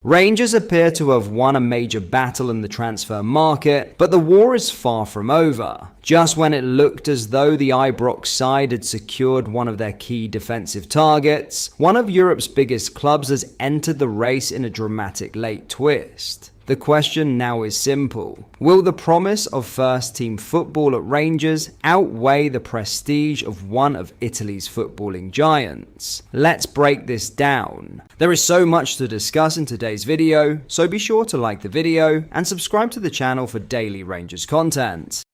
Rangers appear to have won a major battle in the transfer market, but the war is far from over. Just when it looked as though the Ibrox side had secured one of their key defensive targets, one of Europe's biggest clubs has entered the race in a dramatic late twist. The question now is simple. Will the promise of first-team football at Rangers outweigh the prestige of one of Italy's footballing giants? Let's break this down. There is so much to discuss in today's video, so be sure to like the video and subscribe to the channel for daily Rangers content.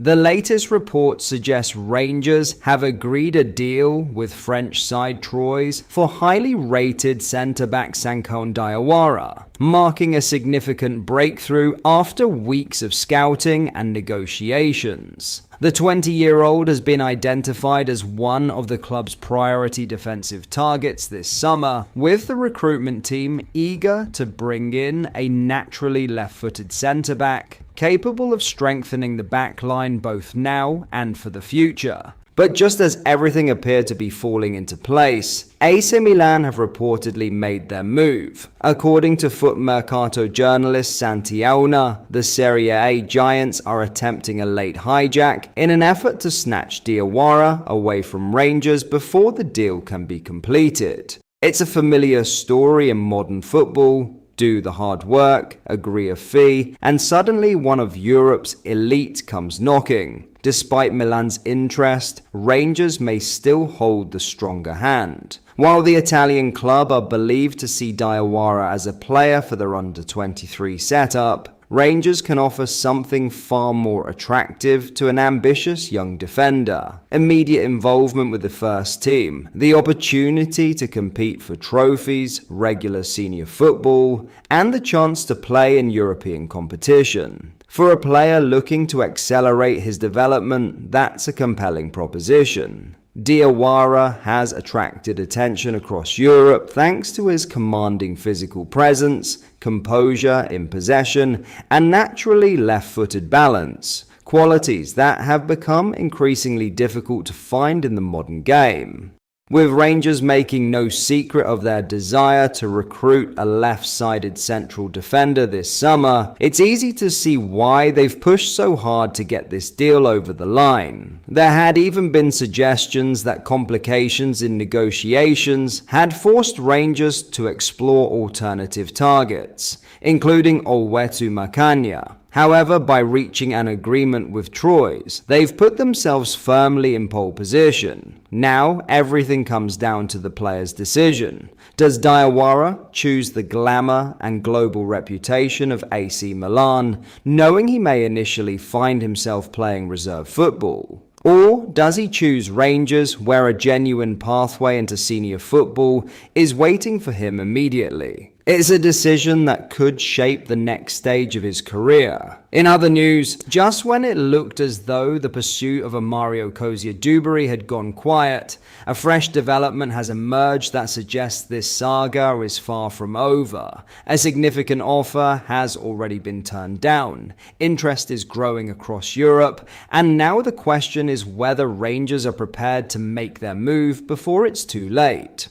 The latest report suggests Rangers have agreed a deal with French side Troyes for highly rated centre-back Sankone Diawara, marking a significant breakthrough after weeks of scouting and negotiations. The 20-year-old has been identified as one of the club's priority defensive targets this summer, with the recruitment team eager to bring in a naturally left-footed centre-back capable of strengthening the back line both now and for the future. But just as everything appeared to be falling into place, AC Milan have reportedly made their move. According to Foot Mercato journalist Santi Auna, the Serie A giants are attempting a late hijack in an effort to snatch Diawara away from Rangers before the deal can be completed. It's a familiar story in modern football. Do the hard work, agree a fee, and suddenly one of Europe's elite comes knocking. Despite Milan's interest, Rangers may still hold the stronger hand. While the Italian club are believed to see Diawara as a player for their under-23 setup, Rangers can offer something far more attractive to an ambitious young defender. Immediate involvement with the first team, the opportunity to compete for trophies, regular senior football, and the chance to play in European competition. For a player looking to accelerate his development, that's a compelling proposition. Diawara has attracted attention across Europe thanks to his commanding physical presence, composure in possession, and naturally left-footed balance, qualities that have become increasingly difficult to find in the modern game. With Rangers making no secret of their desire to recruit a left-sided central defender this summer, it's easy to see why they've pushed so hard to get this deal over the line. There had even been suggestions that complications in negotiations had forced Rangers to explore alternative targets, including Olwetu Makanya. However, by reaching an agreement with Troyes, they've put themselves firmly in pole position. Now, everything comes down to the player's decision. Does Diawara choose the glamour and global reputation of AC Milan, knowing he may initially find himself playing reserve football? Or does he choose Rangers, where a genuine pathway into senior football is waiting for him immediately? It's a decision that could shape the next stage of his career. In other news, just when it looked as though the pursuit of a Cozier Dubbury had gone quiet, a fresh development has emerged that suggests this saga is far from over. A significant offer has already been turned down. Interest is growing across Europe, and now the question is whether Rangers are prepared to make their move before it's too late.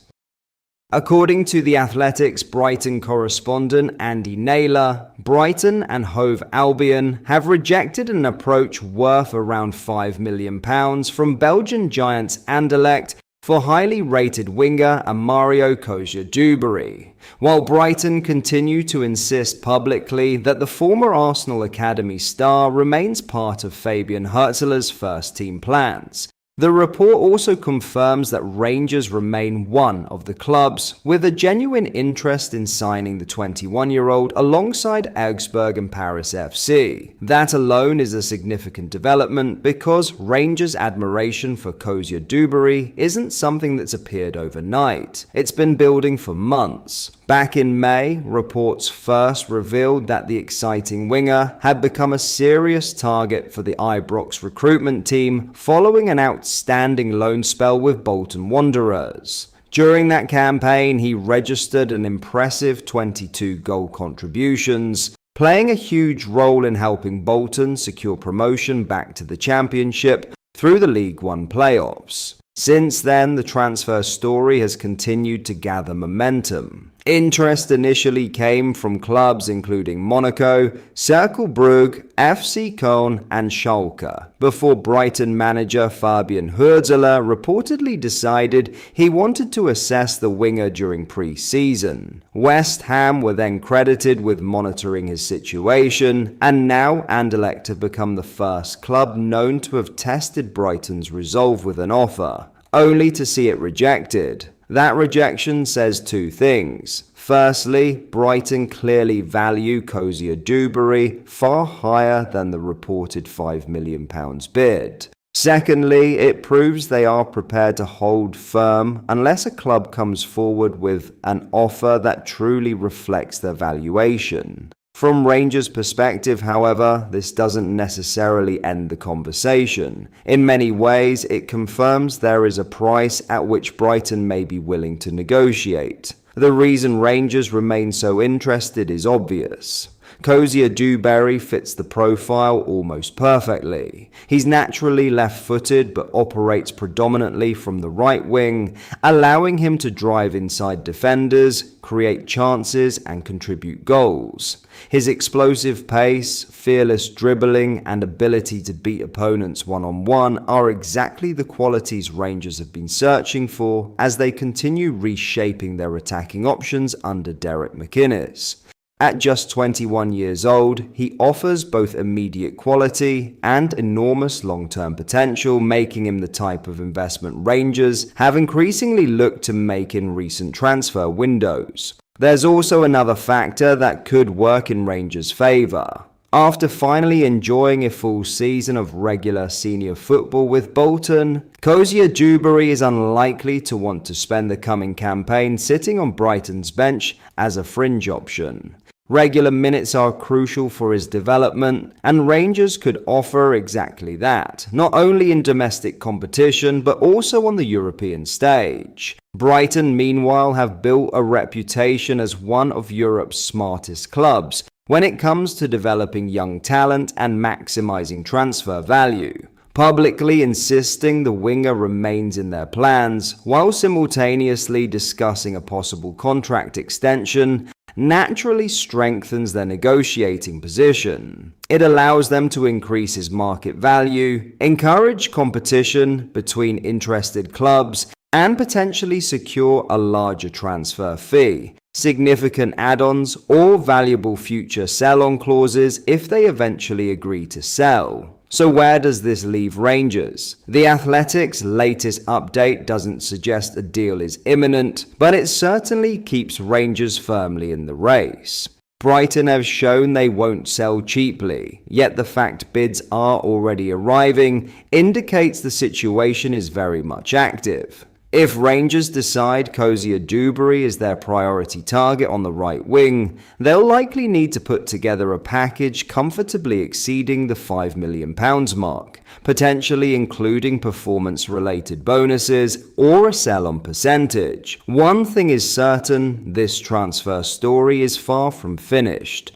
According to The Athletic's Brighton correspondent Andy Naylor, Brighton and Hove Albion have rejected an approach worth around £5 million from Belgian giants Anderlecht for highly rated winger Cozier Dubbury, while Brighton continue to insist publicly that the former Arsenal Academy star remains part of Fabian Hürzeler's first-team plans. The report also confirms that Rangers remain one of the clubs with a genuine interest in signing the 21-year-old alongside Augsburg and Paris FC. That alone is a significant development because Rangers' admiration for Cozier Dubbury isn't something that's appeared overnight. It's been building for months. Back in May, reports first revealed that the exciting winger had become a serious target for the Ibrox recruitment team following an outstanding loan spell with Bolton Wanderers. During that campaign, he registered an impressive 22 goal contributions, playing a huge role in helping Bolton secure promotion back to the Championship through the League One playoffs. Since then, the transfer story has continued to gather momentum. Interest initially came from clubs including Monaco, Cercle Brugge, FC Köln and Schalke, before Brighton manager Fabian Hürzeler reportedly decided he wanted to assess the winger during pre-season. West Ham were then credited with monitoring his situation, and now Anderlecht have become the first club known to have tested Brighton's resolve with an offer, only to see it rejected. That rejection says two things. Firstly, Brighton clearly value Cozier Dubbury far higher than the reported £5 million bid. Secondly, it proves they are prepared to hold firm unless a club comes forward with an offer that truly reflects their valuation. From Rangers' perspective, however, this doesn't necessarily end the conversation. In many ways, it confirms there is a price at which Brighton may be willing to negotiate. The reason Rangers remain so interested is obvious. Cozier Dubbury fits the profile almost perfectly. He's naturally left-footed but operates predominantly from the right wing, allowing him to drive inside defenders, create chances and contribute goals. His explosive pace, fearless dribbling and ability to beat opponents one-on-one are exactly the qualities Rangers have been searching for as they continue reshaping their attacking options under Derek McInnes. At just 21 years old, he offers both immediate quality and enormous long-term potential, making him the type of investment Rangers have increasingly looked to make in recent transfer windows. There's also another factor that could work in Rangers' favour. After finally enjoying a full season of regular senior football with Bolton, Cozier Dubbury is unlikely to want to spend the coming campaign sitting on Brighton's bench as a fringe option. Regular minutes are crucial for his development, and Rangers could offer exactly that, not only in domestic competition but also on the European stage. Brighton, meanwhile, have built a reputation as one of Europe's smartest clubs when it comes to developing young talent and maximizing transfer value, publicly insisting the winger remains in their plans while simultaneously discussing a possible contract extension naturally strengthens their negotiating position. It allows them to increase his market value, encourage competition between interested clubs, and potentially secure a larger transfer fee, significant add-ons, or valuable future sell-on clauses if they eventually agree to sell. So where does this leave Rangers? The Athletic's latest update doesn't suggest a deal is imminent, but it certainly keeps Rangers firmly in the race. Brighton have shown they won't sell cheaply, yet the fact bids are already arriving indicates the situation is very much active. If Rangers decide Cozier Dubbury is their priority target on the right wing, they'll likely need to put together a package comfortably exceeding the £5 million mark, potentially including performance-related bonuses or a sell-on percentage. One thing is certain, this transfer story is far from finished.